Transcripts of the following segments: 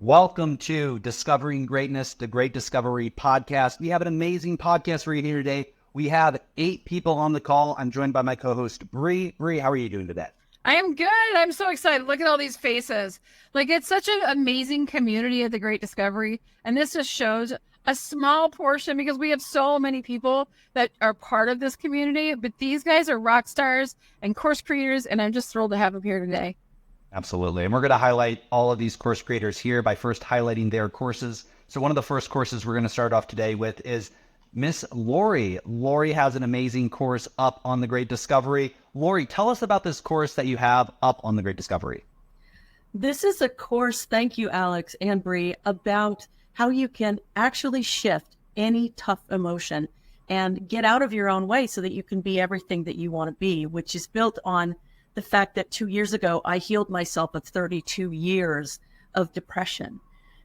Welcome to Discovering Greatness, the Great Discovery Podcast. We have an amazing podcast for you here today. We have 8 people on the call. I'm joined by my co-host, Bri. Bri, how are you doing today? I am good. I'm so excited. Look at all these faces. Like, it's such an amazing community at the Great Discovery. And this just shows a small portion because we have so many people that are part of this community. But these guys are rock stars and course creators, and I'm just thrilled to have them here today. Absolutely. And we're going to highlight all of these course creators here by first highlighting their courses. So one of the first courses we're going to start off today with is Miss Lori. Lori has an amazing course up on the Great Discovery. Lori, tell us about this course that you have up on the Great Discovery. This is a course, thank you, Alex and Bri, about how you can actually shift any tough emotion and get out of your own way so that you can be everything that you want to be, which is built on the fact that 2 years ago, I healed myself of 32 years of depression.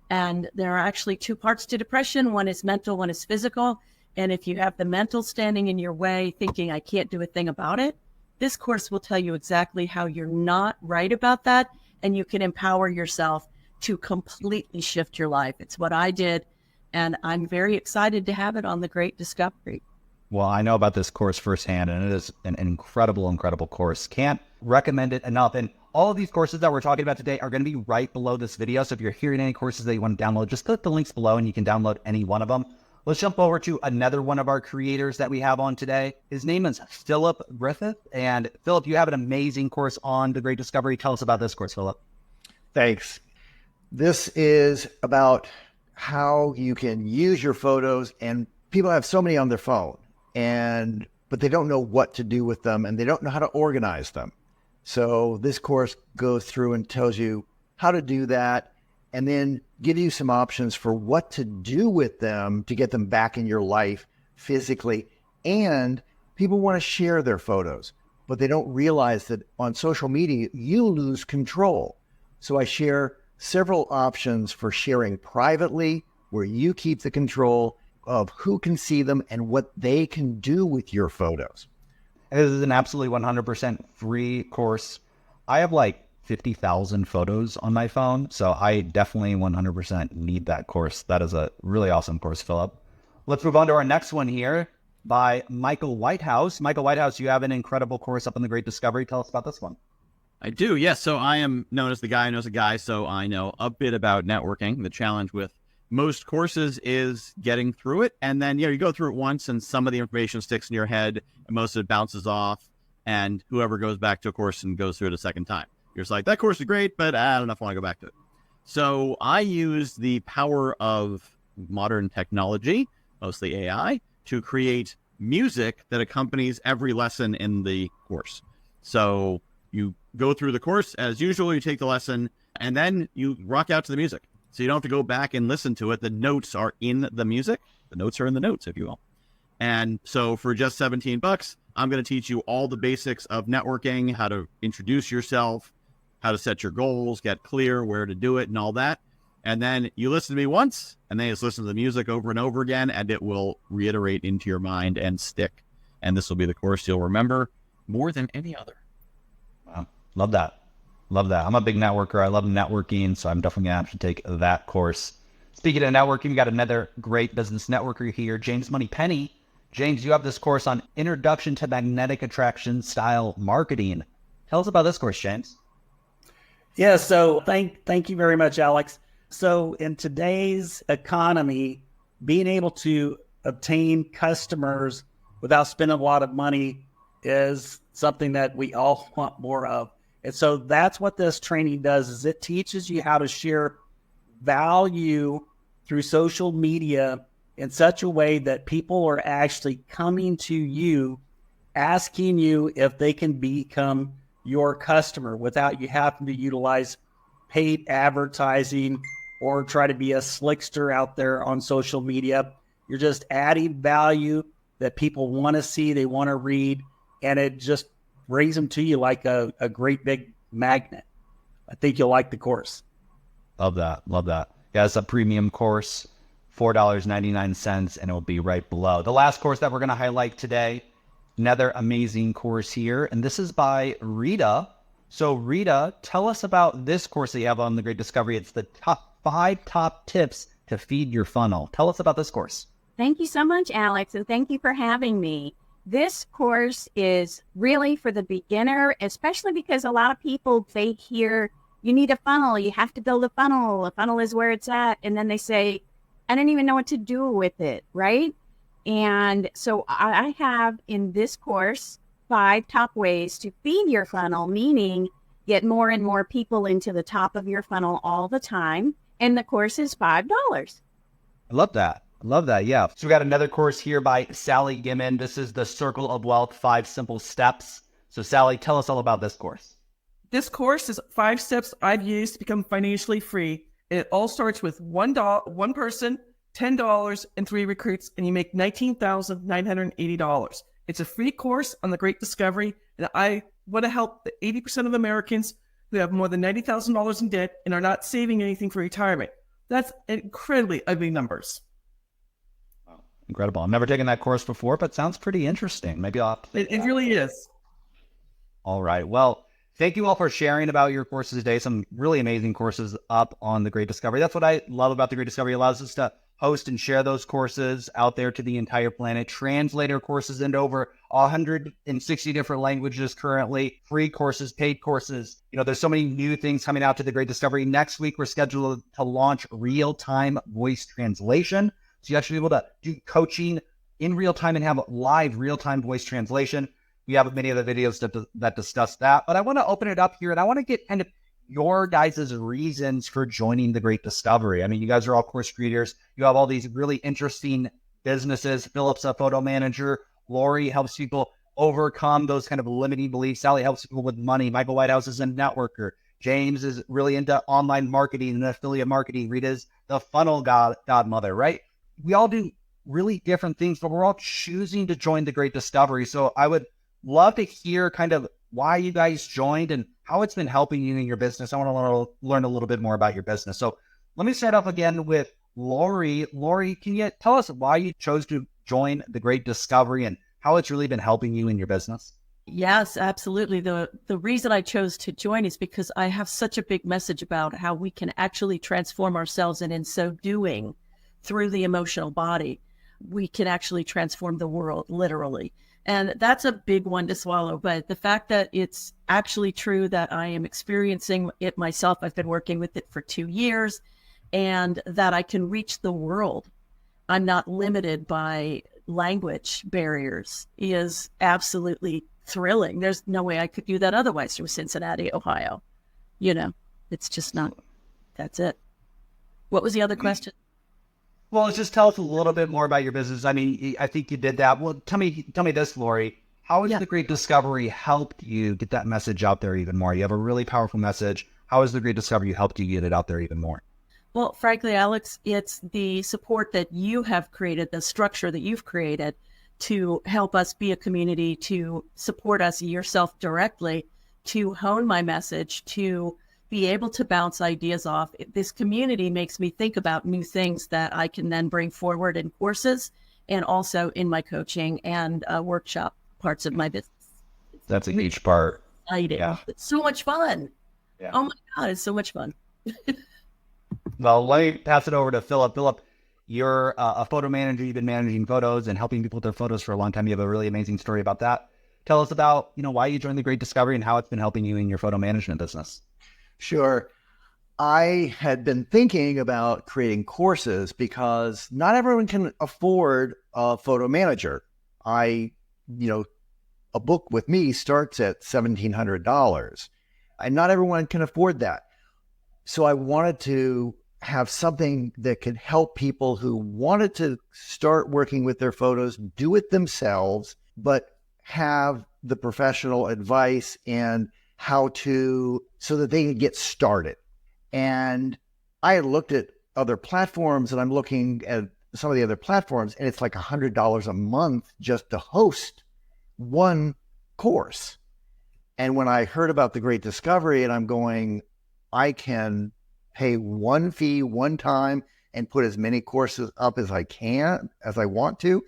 And there are actually 2 parts to depression. One is mental, one is physical. And if you have the mental standing in your way, thinking I can't do a thing about it, this course will tell you exactly how you're not right about that. And you can empower yourself to completely shift your life. It's what I did. And I'm very excited to have it on the Great Discovery. Well, I know about this course firsthand, and it is an incredible, incredible course. Can't recommend it enough. And all of these courses that we're talking about today are going to be right below this video. So if you're hearing any courses that you want to download, just click the links below and you can download any one of them. Let's jump over to another one of our creators that we have on today. His name is Philip Griffith. And Philip, you have an amazing course on the Great Discovery. Tell us about this course, Philip. Thanks. This is about how you can use your photos, and people have so many on their phone, but they don't know what to do with them and they don't know how to organize them. So this course goes through and tells you how to do that, and then give you some options for what to do with them to get them back in your life physically. And people want to share their photos, but they don't realize that on social media, you lose control. So I share several options for sharing privately, where you keep the control of who can see them and what they can do with your photos. This is an absolutely 100% free course. I have like 50,000 photos on my phone, so I definitely 100% need that course. That is a really awesome course, Philip. Let's move on to our next one here by Michael Whitehouse. Michael Whitehouse, you have an incredible course up on the Great Discovery. Tell us about this one. I do, yes. So I am known as the guy who knows a guy, so I know a bit about networking. The challenge with most courses is getting through it, and then you go through it once and some of the information sticks in your head and most of it bounces off, and whoever goes back to a course and goes through it a second time, you're just like, that course is great, but I don't know if I want to go back to it. So I use the power of modern technology, mostly AI, to create music that accompanies every lesson in the course. So you go through the course as usual, you take the lesson, and then you rock out to the music. So you don't have to go back and listen to it. The notes are in the music. The notes are in the notes, if you will. And so for just $17, I'm going to teach you all the basics of networking, how to introduce yourself, how to set your goals, get clear, where to do it, and all that. And then you listen to me once, and then you just listen to the music over and over again, and it will reiterate into your mind and stick. And this will be the course you'll remember more than any other. Wow. Love that. Love that. I'm a big networker. I love networking, so I'm definitely going to have to take that course. Speaking of networking, we got another great business networker here, James Moneypenny. James, you have this course on Introduction to Magnetic Attraction Style Marketing. Tell us about this course, James. Yeah, so thank you very much, Alex. So in today's economy, being able to obtain customers without spending a lot of money is something that we all want more of. And so that's what this training does, is it teaches you how to share value through social media in such a way that people are actually coming to you, asking you if they can become your customer without you having to utilize paid advertising or try to be a slickster out there on social media. You're just adding value that people want to see, they want to read, and it just brings them to you like a great big magnet. I think you'll like the course. Love that. Love that. Yeah, it's a premium course, $4.99, and it will be right below. The last course that we're going to highlight today, another amazing course here, and this is by Rita. So Rita, tell us about this course that you have on the Great Discovery. It's the Tough 5 top tips to feed your funnel. Tell us about this course. Thank you so much, Alex, and thank you for having me. This course is really for the beginner, especially because a lot of people, they hear you need a funnel, you have to build a funnel is where it's at. And then they say, I don't even know what to do with it, right? And so I have in this course 5 top ways to feed your funnel, meaning get more and more people into the top of your funnel all the time. And the course is $5. I love that. I love that. Yeah. So we got another course here by Sally Gimon. This is the Circle of Wealth, 5 Simple Steps. So Sally, tell us all about this course. This course is 5 steps I've used to become financially free. And it all starts with one person, $10, and 3 recruits, and you make $19,980. It's a free course on the Great Discovery, and I want to help the 80% of Americans who have more than $90,000 in debt and are not saving anything for retirement. That's incredibly ugly numbers. Incredible. I've never taken that course before, but sounds pretty interesting. Maybe I'll... It really is. All right. Well, thank you all for sharing about your courses today. Some really amazing courses up on the Great Discovery. That's what I love about the Great Discovery. It allows us to host and share those courses out there to the entire planet, translate our courses into over 160 different languages currently, free courses, paid courses. You know, there's so many new things coming out to the Great Discovery. Next week, we're scheduled to launch real-time voice translation. So you actually be able to do coaching in real time and have live real-time voice translation. We have many other videos that discuss that, but I want to open it up here and I want to get kind of your guys' reasons for joining the Great Discovery. I mean, you guys are all course creators. You have all these really interesting businesses. Philip's a photo manager. Lori helps people overcome those kind of limiting beliefs. Sally helps people with money. Michael Whitehouse is a networker. James is really into online marketing and affiliate marketing. Rita's the funnel godmother, right? We all do really different things, but we're all choosing to join the Great Discovery. So I would love to hear kind of why you guys joined and how it's been helping you in your business. I want to learn a little bit more about your business. So let me start off again with Lori. Lori, can you tell us why you chose to join the Great Discovery and how it's really been helping you in your business? Yes, absolutely. The reason I chose to join is because I have such a big message about how we can actually transform ourselves, and in so doing, through the emotional body, we can actually transform the world, literally. And that's a big one to swallow. But the fact that it's actually true that I am experiencing it myself, I've been working with it for 2 years, and that I can reach the world. I'm not limited by language barriers is absolutely thrilling. There's no way I could do that otherwise from Cincinnati, Ohio. You know, it's just not, that's it. What was the other question? Well, just tell us a little bit more about your business. I mean, I think you did that. Well, tell me this, Lori. How has the Great Discovery helped you get that message out there even more? You have a really powerful message. How has the Great Discovery helped you get it out there even more? Well, frankly, Alex, it's the support that you have created, the structure that you've created to help us be a community, to support us yourself directly, to hone my message, to be able to bounce ideas off. This community makes me think about new things that I can then bring forward in courses and also in my coaching and workshop parts of my business. That's a huge part. Exciting. Yeah. It's so much fun. Yeah. Oh my God, it's so much fun. Well, let me pass it over to Philip. Philip, you're a photo manager. You've been managing photos and helping people with their photos for a long time. You have a really amazing story about that. Tell us about, why you joined the Great Discovery and how it's been helping you in your photo management business. Sure. I had been thinking about creating courses because not everyone can afford a photo manager. A book with me starts at $1,700 and not everyone can afford that. So I wanted to have something that could help people who wanted to start working with their photos, do it themselves, but have the professional advice and how to, so that they can get started. And I had looked at other platforms and I'm looking at some of the other platforms and it's like $100 a month just to host one course. And when I heard about the Great Discovery and I'm going, I can pay one fee one time and put as many courses up as I can, as I want to,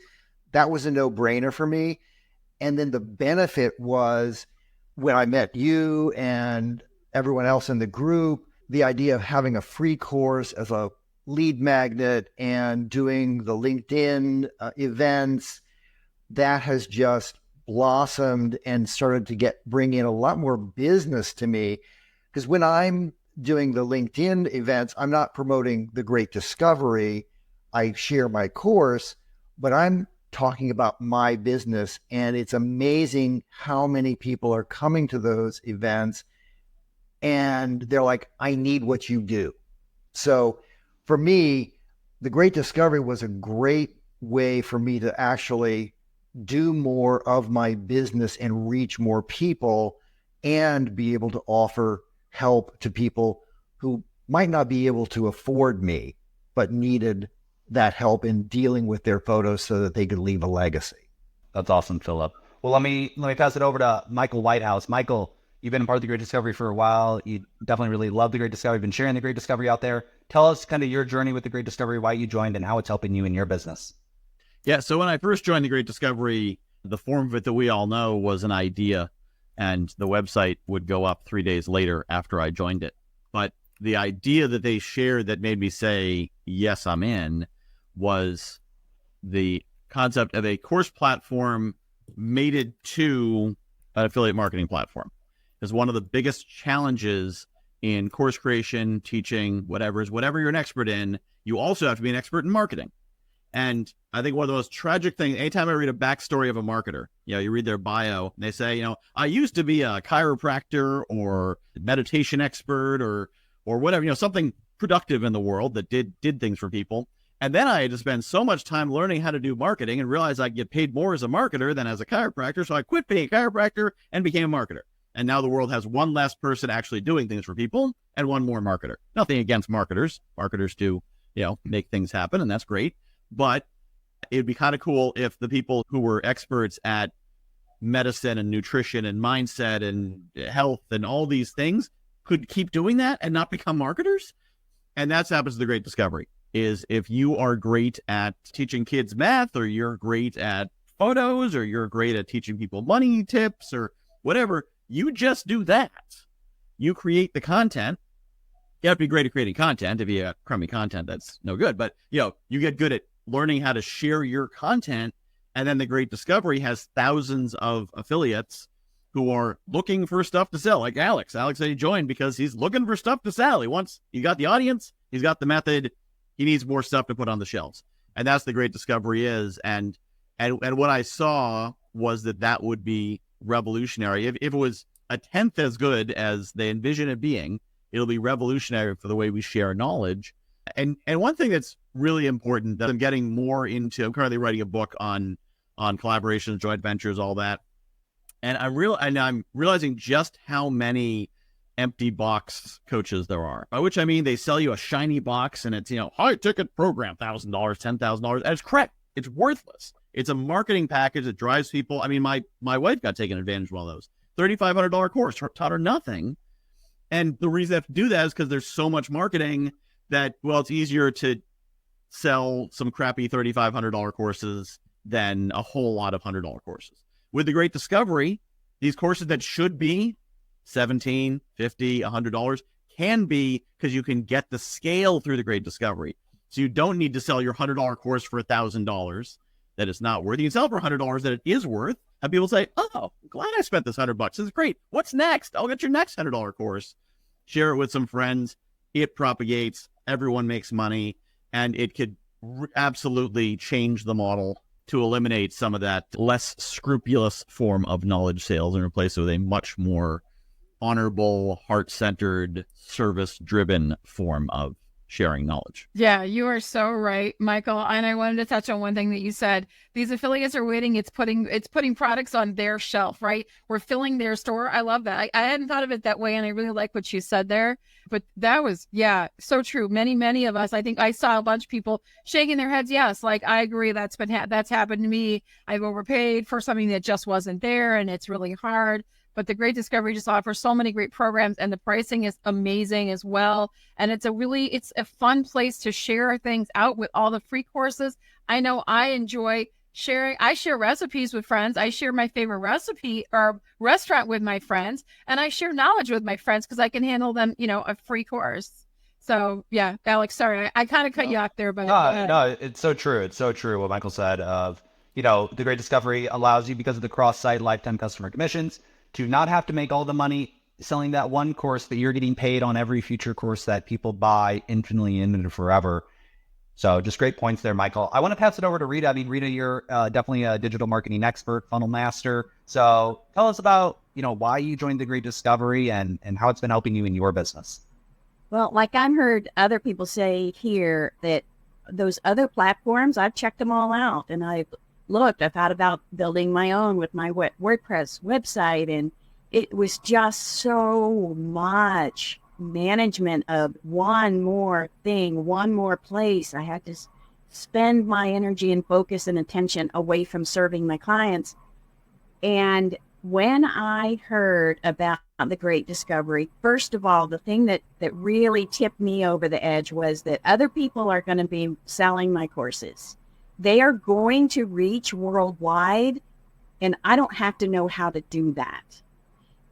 that was a no-brainer for me. And then the benefit was when I met you and everyone else in the group, the idea of having a free course as a lead magnet and doing the LinkedIn events, that has just blossomed and started to bring in a lot more business to me. Because when I'm doing the LinkedIn events, I'm not promoting the Great Discovery. I share my course, but I'm talking about my business. And it's amazing how many people are coming to those events and they're like, I need what you do. So for me, the Great Discovery was a great way for me to actually do more of my business and reach more people and be able to offer help to people who might not be able to afford me, but needed that help in dealing with their photos so that they could leave a legacy. That's awesome, Philip. Well, let me pass it over to Michael Whitehouse. Michael, you've been a part of the Great Discovery for a while. You definitely really love the Great Discovery. You've been sharing the Great Discovery out there. Tell us kind of your journey with the Great Discovery, why you joined, and how it's helping you in your business. Yeah, so when I first joined the Great Discovery, the form of it that we all know was an idea, and the website would go up 3 days later after I joined it. But the idea that they shared that made me say, yes, I'm in, was the concept of a course platform mated to an affiliate marketing platform. Because one of the biggest challenges in course creation, teaching, whatever you're an expert in, you also have to be an expert in marketing. And I think one of the most tragic things, anytime I read a backstory of a marketer, you read their bio, and they say, I used to be a chiropractor or meditation expert or whatever, something productive in the world that did things for people. And then I had to spend so much time learning how to do marketing and realized I get paid more as a marketer than as a chiropractor. So I quit being a chiropractor and became a marketer. And now the world has one less person actually doing things for people and one more marketer. Nothing against marketers. Marketers do, make things happen, and that's great. But it'd be kind of cool if the people who were experts at medicine and nutrition and mindset and health and all these things could keep doing that and not become marketers. And that's happens to the Great Discovery, is if you are great at teaching kids math, or you're great at photos, or you're great at teaching people money tips or whatever, you just do that. You create the content. You have to be great at creating content. If you have crummy content, that's no good. But, you get good at learning how to share your content. And then the Great Discovery has thousands of affiliates who are looking for stuff to sell, like Alex. Alex said he joined because he's looking for stuff to sell. He got the audience, he's got the method, he needs more stuff to put on the shelves. And that's the Great Discovery is. And what I saw was that would be revolutionary. If it was a tenth as good as they envision it being, it'll be revolutionary for the way we share knowledge. And one thing that's really important that I'm getting more into, I'm currently writing a book on collaborations, joint ventures, all that. And I'm realizing just how many empty box coaches there are, by which I mean they sell you a shiny box and it's, high ticket program, $1,000, $10,000. And it's crap. It's worthless. It's a marketing package that drives people. I mean, my wife got taken advantage of one of those. $3,500 course, taught her nothing. And the reason they have to do that is because there's so much marketing that, it's easier to sell some crappy $3,500 courses than a whole lot of $100 courses. With the Great Discovery, these courses that should be $17, $50, $100 can be, because you can get the scale through the Great Discovery. So you don't need to sell your $100 course for $1,000 that it's not worth. You can sell for $100 that it is worth. And people say, oh, I'm glad I spent this $100. This is great. What's next? I'll get your next $100 course. Share it with some friends. It propagates. Everyone makes money. And it could absolutely change the model to eliminate some of that less scrupulous form of knowledge sales and replace it with a much more honorable, heart-centered, service-driven form of sharing knowledge. Yeah, you are so right, Michael. And I wanted to touch on one thing that you said. These affiliates are waiting. It's putting products on their shelf, right? We're filling their store. I love that. I hadn't thought of it that way, and I really like what you said there. But that was, so true. Many of us, I think I saw a bunch of people shaking their heads. Yes, like I agree. That's happened to me. I've overpaid for something that just wasn't there, and it's really hard. But the Great Discovery just offers so many great programs, and the pricing is amazing as well. And it's a fun place to share things out with all the free courses. I know I enjoy sharing. I share recipes with friends. I share my favorite recipe or restaurant with my friends, and I share knowledge with my friends because I can handle them, a free course. So yeah, Alex, sorry, I kind of cut you off there, but No, it's so true. It's so true what Michael said of, the Great Discovery allows you, because of the cross-site lifetime customer commissions, to not have to make all the money selling that one course, that you're getting paid on every future course that people buy infinitely and forever. So just great points there, Michael. I want to pass it over to Rita. I mean, Rita, you're definitely a digital marketing expert, funnel master. So tell us about, why you joined the Great Discovery and how it's been helping you in your business. Well, like I've heard other people say here, that those other platforms, I've checked them all out, and I've thought about building my own with my WordPress website, and it was just so much management of one more thing, one more place. I had to spend my energy and focus and attention away from serving my clients. And when I heard about the Great Discovery, first of all, the thing that really tipped me over the edge was that other people are going to be selling my courses. They are going to reach worldwide, and I don't have to know how to do that.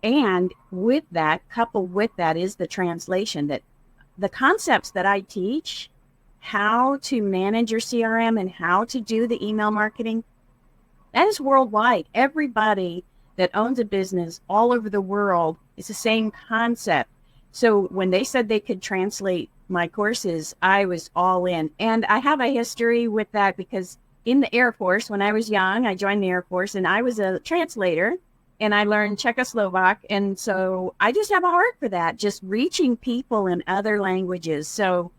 And with that, coupled with that, is the translation, that the concepts that I teach, how to manage your CRM and how to do the email marketing, that is worldwide. Everybody that owns a business all over the world, is the same concept. So when they said they could translate my courses, I was all in. And I have a history with that because in the Air Force, when I was young, I joined the Air Force and I was a translator and I learned Czechoslovak. And so I just have a heart for that, just reaching people in other languages. So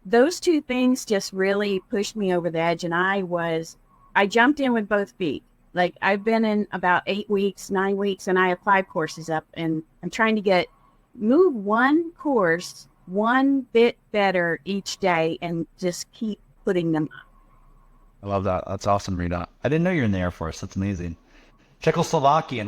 those two things just really pushed me over the edge. And I jumped in with both feet. Like I've been in about 8 weeks, 9 weeks, and I have 5 courses up, and I'm trying to move one course one bit better each day and just keep putting them up. I love that. That's awesome, Rita. I didn't know you're in the Air Force. That's amazing. Czechoslovakian.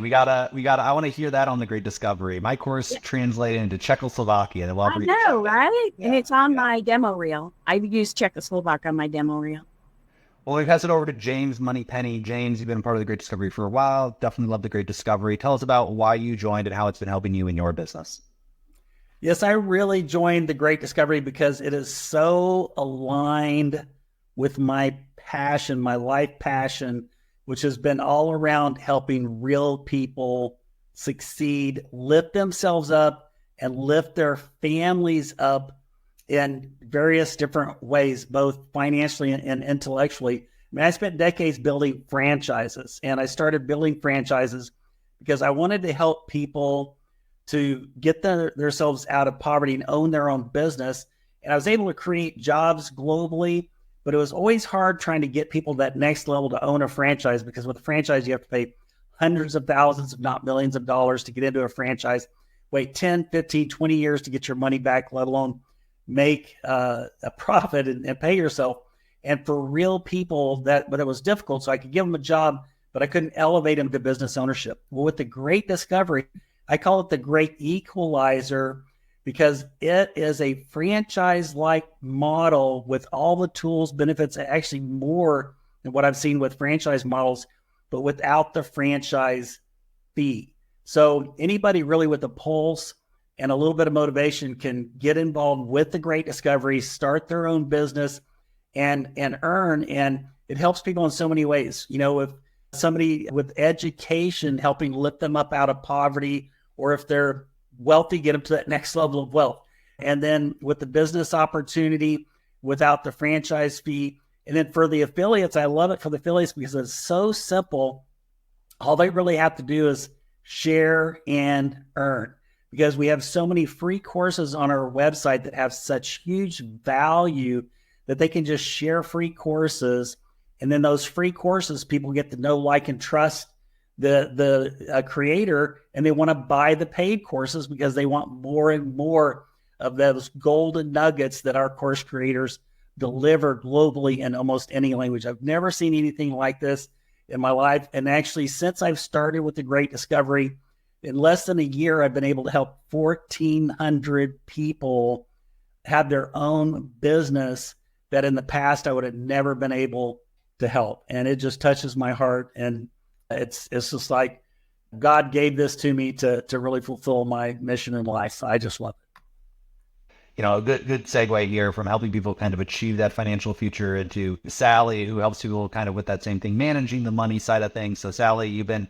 I want to hear that on the Great Discovery. My course translated into Czechoslovakian. I know, right? Yeah. And it's on my demo reel. I've used Czechoslovak on my demo reel. Well, we pass it over to James Moneypenny. James, you've been a part of the Great Discovery for a while. Definitely love the Great Discovery. Tell us about why you joined and how it's been helping you in your business. Yes, I really joined the Great Discovery because it is so aligned with my passion, my life passion, which has been all around helping real people succeed, lift themselves up, and lift their families up in various different ways, both financially and intellectually. I mean, I spent decades building franchises, and I started building franchises because I wanted to help people to get themselves out of poverty and own their own business. And I was able to create jobs globally, but it was always hard trying to get people that next level to own a franchise, because with a franchise, you have to pay hundreds of thousands, if not millions of dollars to get into a franchise, wait 10, 15, 20 years to get your money back, let alone make a profit and pay yourself. And for real people, but it was difficult. So I could give them a job, but I couldn't elevate them to business ownership. Well, with the Great Discovery, I call it the Great Equalizer, because it is a franchise-like model with all the tools, benefits, actually more than what I've seen with franchise models, but without the franchise fee. So anybody really with a pulse and a little bit of motivation can get involved with the Great Discovery, start their own business, and earn. And it helps people in so many ways. You know, if somebody with education, helping lift them up out of poverty, or if they're wealthy, get them to that next level of wealth. And then with the business opportunity without the franchise fee. And then for the affiliates, I love it for the affiliates because it's so simple. All they really have to do is share and earn, because we have so many free courses on our website that have such huge value that they can just share free courses. And then those free courses, people get to know, like, and trust the creator, and they want to buy the paid courses because they want more and more of those golden nuggets that our course creators deliver globally in almost any language. I've never seen anything like this in my life. And actually, since I've started with the Great Discovery, in less than a year, I've been able to help 1,400 people have their own business that in the past I would have never been able to help. And it just touches my heart. And it's just like God gave this to me to really fulfill my mission in life. I just love it. You know, a good segue here from helping people kind of achieve that financial future into Sally, who helps people kind of with that same thing, managing the money side of things. So Sally, you've been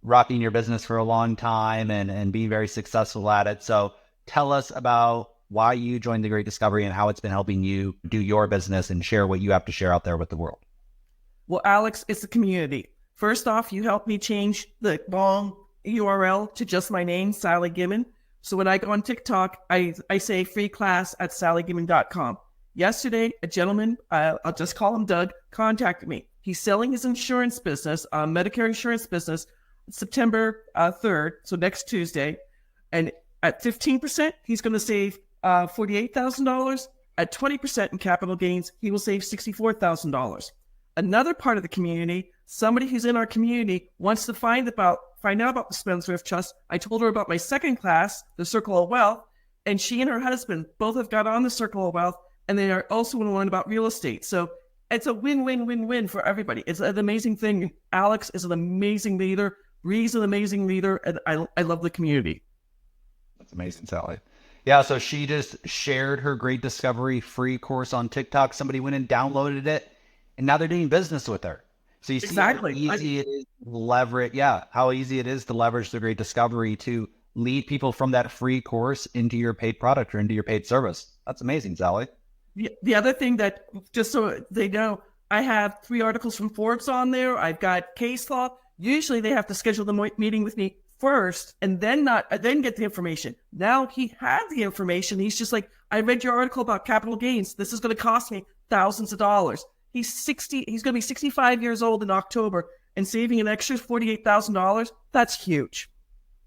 rocking your business for a long time and being very successful at it. So tell us about why you joined the Great Discovery and how it's been helping you do your business and share what you have to share out there with the world. Well, Alex, it's the community. First off, you helped me change the long URL to just my name, Sally Gimon. So when I go on TikTok, I say free class at sallygimon.com. Yesterday, a gentleman, I'll just call him Doug, contacted me. He's selling his insurance business, Medicare insurance business, September 3rd, so next Tuesday. And at 15%, he's going to save $48,000. At 20% in capital gains, he will save $64,000. Another part of the community, somebody who's in our community wants to find out about the Spendthrift Trust. I told her about my second class, the Circle of Wealth, and she and her husband both have got on the Circle of Wealth, and they are also want to learn about real estate. So it's a win-win-win-win for everybody. It's an amazing thing. Alex is an amazing leader. Bree's an amazing leader, and I love the community. That's amazing, Sally. Yeah, so she just shared her Great Discovery free course on TikTok. Somebody went and downloaded it, and now they're doing business with her. So you see Exactly. how easy it is to leverage, how easy it is to leverage the Great Discovery to lead people from that free course into your paid product or into your paid service. That's amazing, Sally. The other thing that, just so they know, I have 3 articles from Forbes on there. I've got case law. Usually they have to schedule the meeting with me first and then get the information. Now he had the information. He's just like, I read your article about capital gains. This is going to cost me thousands of dollars. He's going to be 65 years old in October and saving an extra $48,000. That's huge.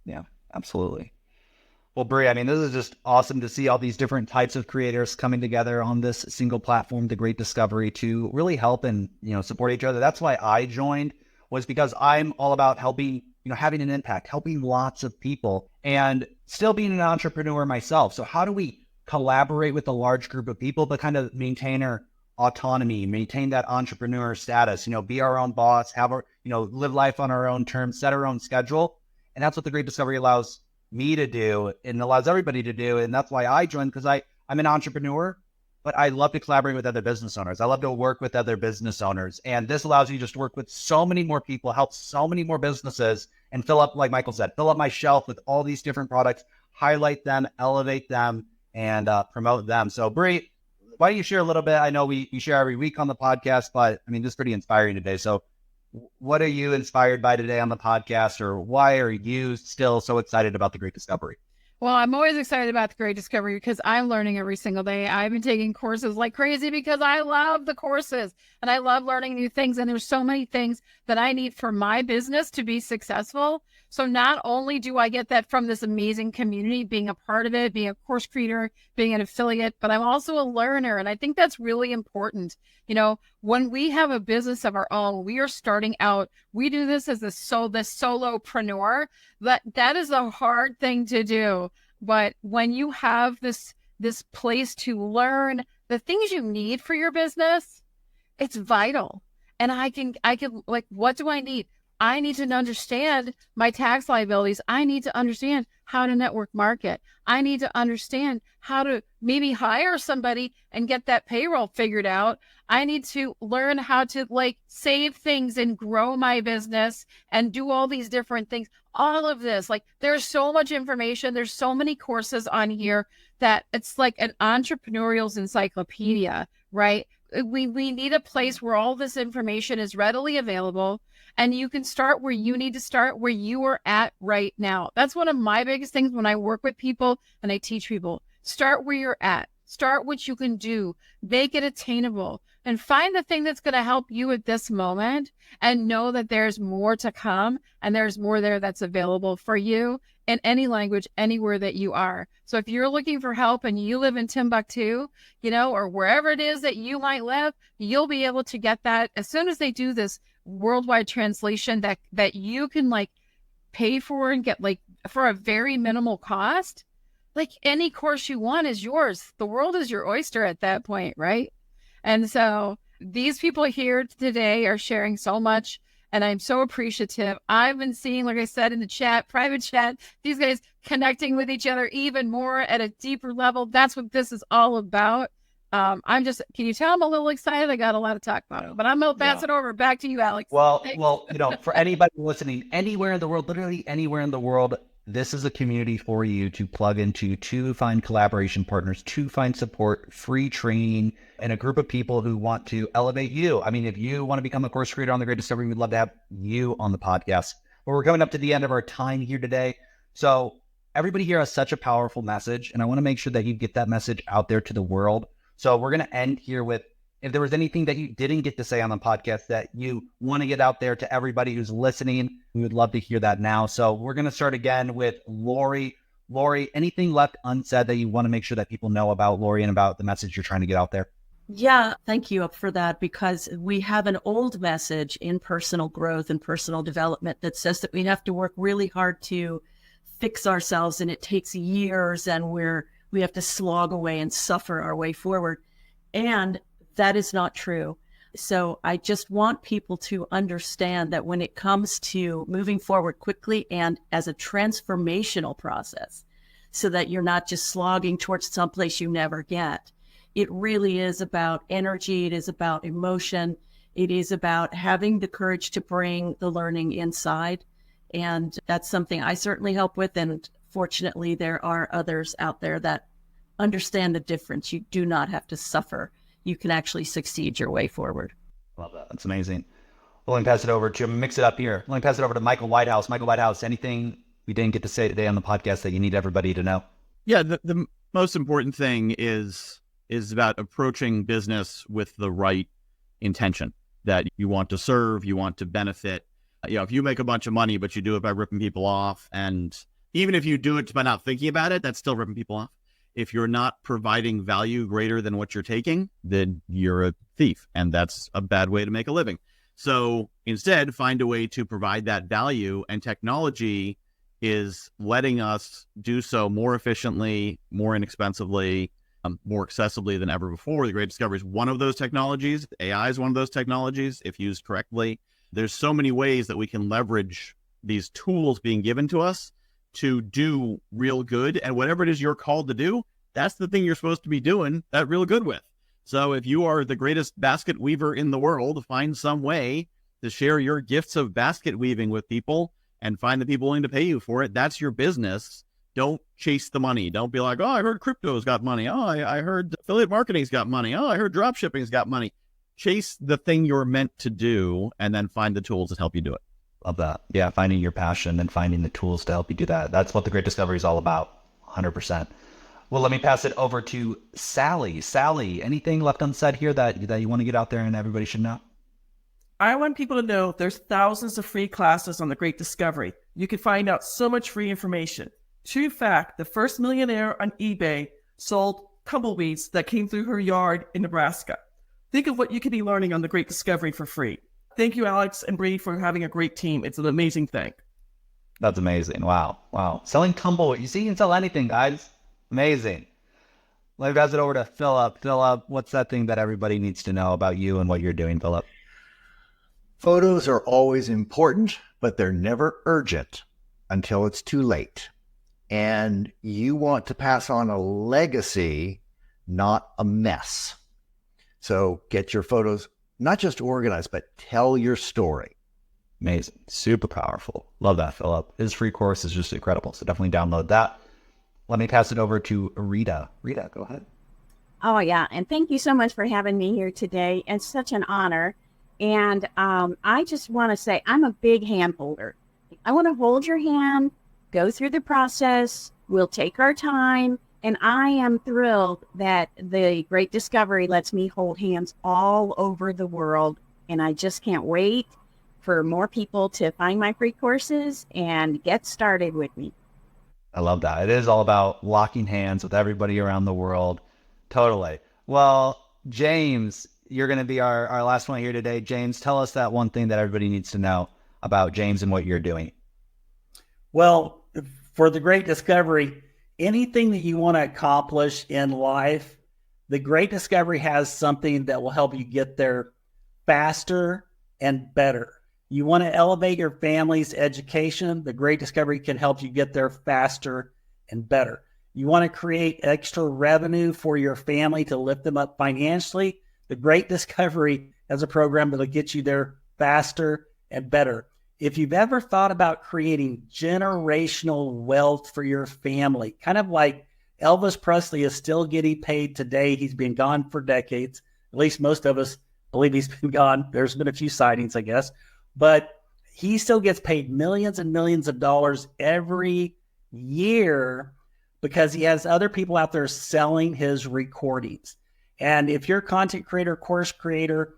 Yeah, absolutely. Well, Bri, I mean, this is just awesome to see all these different types of creators coming together on this single platform, the Great Discovery, to really help and, support each other. That's why I joined, was because I'm all about helping, having an impact, helping lots of people and still being an entrepreneur myself. So how do we collaborate with a large group of people, but kind of maintain our autonomy, maintain that entrepreneur status, be our own boss, have our, live life on our own terms, set our own schedule. And that's what the Great Discovery allows me to do and allows everybody to do. And that's why I joined, because I'm an entrepreneur, but I love to collaborate with other business owners. I love to work with other business owners. And this allows you just to work with so many more people, help so many more businesses, and fill up, like Michael said, fill up my shelf with all these different products, highlight them, elevate them, and promote them. So Bri, why don't you share a little bit? I know we share every week on the podcast, but I mean, this is pretty inspiring today. So what are you inspired by today on the podcast, or why are you still so excited about the Great Discovery? Well, I'm always excited about the Great Discovery because I'm learning every single day. I've been taking courses like crazy because I love the courses and I love learning new things. And there's so many things that I need for my business to be successful. So not only do I get that from this amazing community, being a part of it, being a course creator, being an affiliate, but I'm also a learner. And I think that's really important. When we have a business of our own, we are starting out, we do this as the solopreneur. That is a hard thing to do. But when you have this place to learn the things you need for your business, it's vital. And I can like, what do I need? I need to understand my tax liabilities. I need to understand how to network market. I need to understand how to maybe hire somebody and get that payroll figured out. I need to learn how to save things and grow my business and do all these different things. All of this, there's so much information. There's so many courses on here that it's like an entrepreneurial encyclopedia, right? We need a place where all this information is readily available. And you can start where you need to start, where you are at right now. That's one of my biggest things when I work with people and I teach people. Start where you're at. Start what you can do. Make it attainable. And find the thing that's going to help you at this moment, and know that there's more to come and there's more there that's available for you in any language, anywhere that you are. So if you're looking for help and you live in Timbuktu, or wherever it is that you might live, you'll be able to get that as soon as they do this worldwide translation that you can pay for and get for a very minimal cost. Any course you want is yours. The world is your oyster at that point, right? And so these people here today are sharing so much, and I'm so appreciative. I've been seeing, like I said, in the chat, private chat, these guys connecting with each other even more at a deeper level. That's what this is all about. Can you tell I'm a little excited? I got a lot to talk about, but I'm going to pass it over back to you, Alex. Well, for anybody listening anywhere in the world, literally anywhere in the world, this is a community for you to plug into, to find collaboration partners, to find support, free training, and a group of people who want to elevate you. I mean, if you want to become a course creator on the Great Discovery, we'd love to have you on the podcast. But we're coming up to the end of our time here today. So everybody here has such a powerful message, and I want to make sure that you get that message out there to the world. So we're going to end here with, if there was anything that you didn't get to say on the podcast that you want to get out there to everybody who's listening, we would love to hear that now. So we're going to start again with Lori. Lori, anything left unsaid that you want to make sure that people know about Lori and about the message you're trying to get out there? Yeah, thank you for that, because we have an old message in personal growth and personal development that says that we have to work really hard to fix ourselves, and it takes years, and we have to slog away and suffer our way forward. And that is not true. So I just want people to understand that when it comes to moving forward quickly and as a transformational process, so that you're not just slogging towards someplace you never get, it really is about energy. It is about emotion. It is about having the courage to bring the learning inside. And that's something I certainly help with. And fortunately, there are others out there that understand the difference. You do not have to suffer. You can actually succeed your way forward. Love that. That's amazing. Well, let me pass it over to, mix it up here. Let me pass it over to Michael Whitehouse. Michael Whitehouse, anything we didn't get to say today on the podcast that you need everybody to know? Yeah, the most important thing is about approaching business with the right intention, that you want to serve, you want to benefit. If you make a bunch of money, but you do it by ripping people off, and even if you do it by not thinking about it, that's still ripping people off. If you're not providing value greater than what you're taking, then you're a thief, and that's a bad way to make a living. So instead, find a way to provide that value, and technology is letting us do so more efficiently, more inexpensively, more accessibly than ever before. The Great Discovery is one of those technologies. AI is one of those technologies, if used correctly. There's so many ways that we can leverage these tools being given to us to do real good. And whatever it is you're called to do, that's the thing you're supposed to be doing that real good with. So if you are the greatest basket weaver in the world, find some way to share your gifts of basket weaving with people and find the people willing to pay you for it. That's your business. Don't chase the money. Don't be like, oh, I heard crypto's got money. Oh, I heard affiliate marketing's got money. Oh, I heard drop shipping's got money. Chase the thing you're meant to do, and then find the tools that help you do it. Love that. Yeah, finding your passion and finding the tools to help you do that. That's what the Great Discovery is all about, 100%. Well, let me pass it over to Sally. Sally, anything left unsaid here that you want to get out there and everybody should know? I want people to know there's thousands of free classes on the Great Discovery. You can find out so much free information. True fact, the first millionaire on eBay sold tumbleweeds that came through her yard in Nebraska. Think of what you could be learning on the Great Discovery for free. Thank you, Alex and Bri, for having a great team. It's an amazing thing. That's amazing. Wow. Selling tumbleweeds. You can sell anything, guys. Amazing. Let me pass it over to Philip. Philip, what's that thing that everybody needs to know about you and what you're doing, Philip? Photos are always important, but they're never urgent until it's too late. And you want to pass on a legacy, not a mess. So get your photos not just organized, but tell your story. Amazing. Super powerful. Love that, Philip. His free course is just incredible. So definitely download that. Let me pass it over to Rita. Rita, go ahead. Oh, yeah. And thank you so much for having me here today. It's such an honor. And I just want to say I'm a big hand holder. I want to hold your hand, go through the process. We'll take our time. And I am thrilled that the Great Discovery lets me hold hands all over the world. And I just can't wait for more people to find my free courses and get started with me. I love that. It is all about locking hands with everybody around the world. Totally. Well, James, you're going to be our last one here today. James, tell us that one thing that everybody needs to know about James and what you're doing. Well, for the Great Discovery, anything that you want to accomplish in life The Great Discovery has something that will help you get there faster and better. You want to elevate your family's education. The Great Discovery can help you get there faster and better. You want to create extra revenue for your family to lift them up financially. The Great Discovery has a program that'll get you there faster and better. If you've ever thought about creating generational wealth for your family, kind of like Elvis Presley is still getting paid today. He's been gone for decades. At least most of us believe he's been gone. There's been a few sightings, I guess. But he still gets paid millions and millions of dollars every year because he has other people out there selling his recordings. And if you're a content creator, course creator,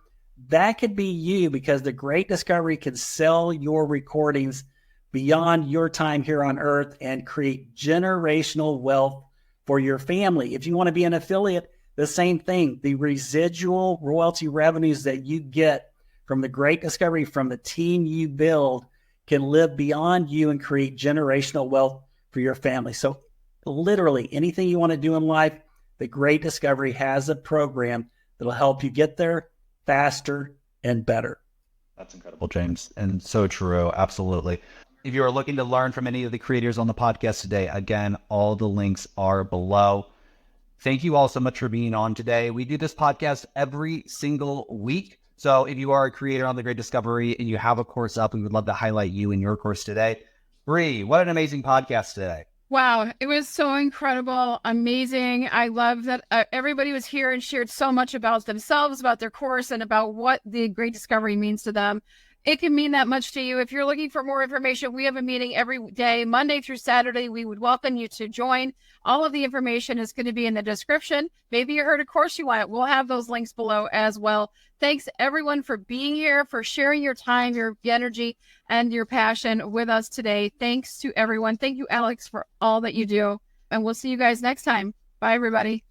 that could be you, because the Great Discovery can sell your recordings beyond your time here on earth and create generational wealth for your family. If you want to be an affiliate, the same thing. The residual royalty revenues that you get from the Great Discovery, from the team you build, can live beyond you and create generational wealth for your family. So literally anything you want to do in life, the Great Discovery has a program that'll help you get there faster and better. That's incredible, James, and so true. Absolutely. If you are looking to learn from any of the creators on the podcast today, again, all the links are below. Thank you all so much for being on today. We do this podcast every single week. So if you are a creator on the Great Discovery and you have a course up, we would love to highlight you in your course today. Bri, what an amazing podcast today. Wow, it was so incredible, amazing. I love that everybody was here and shared so much about themselves, about their course, and about what the Great Discovery means to them. It can mean that much to you. If you're looking for more information, we have a meeting every day, Monday through Saturday. We would welcome you to join. All of the information is going to be in the description. Maybe you heard a course you want. We'll have those links below as well. Thanks everyone for being here, for sharing your time, your energy, and your passion with us today. Thanks to everyone. Thank you, Alex, for all that you do. And we'll see you guys next time. Bye, everybody.